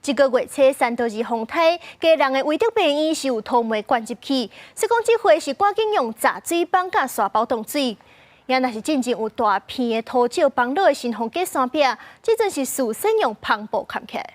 这个月初3到2风台，家人的威德病院是有吐沫灌入去，说讲这回是赶紧用杂水绑甲沙包挡水。也若是真正有大片的土石崩落的新丰街山壁，这阵是事先用篷布盖起来。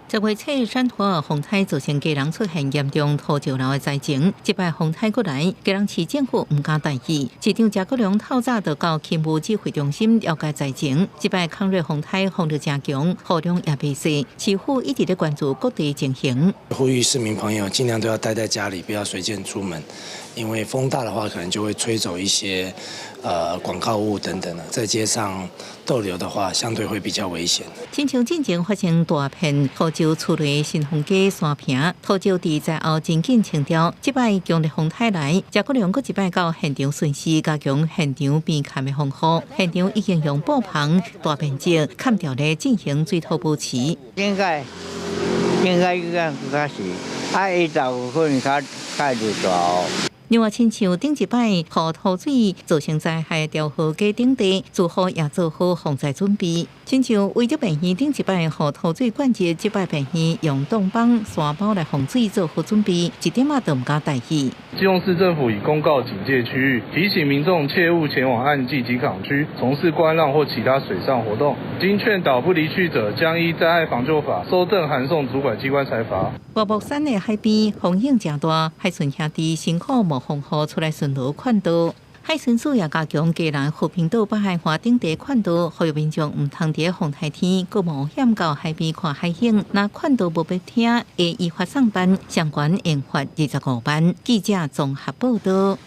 这月初山拖风台造成家人出现严重土石流的灾情，这摆风台过来，家人市政府唔敢代意。市长贾国良透早就到勤务指挥中心了解灾情。这摆抗瑞风台风力正强，雨量也未细，市府一直在关注各地情形。呼吁市民朋友尽量都要待在家里，不要随便出门，因为风大的话，可能就会吹走一些广告物等等的，在街上逗留的话，相对会比较危险。亲像进前发生大片土石出来新丰街山坪，土石地在后真紧清掉。这摆强烈风台来，贾国良搁一摆到现场巡视，加强现场边勘的防护。现场已经用布棚、大面积砍掉咧进行水土保持。应该是，伊就可能较入大。另外，亲像顶一摆雨土水造成灾害调河街顶地，住户也做好防灾准备。亲像威德病院顶一摆雨土水灌入，这摆病院用洞帮沙包来防水做好准备，一点都唔敢代意。基隆市政府已公告警戒区域，提醒民众切勿前往岸际及港区从事观浪或其他水上活动。经劝导不离去者，将依灾害防救法收证函送主管机关裁罚。外木山的海边风影正大，海巡兄弟辛苦冒风雨出来巡逻看道。海巡署也加强家人和平岛北海花顶地看道，呼吁民众唔通伫风台天，佮冒险到海边看海景。若看道无必听，会依法上班。相关研发25班。记者综合报道。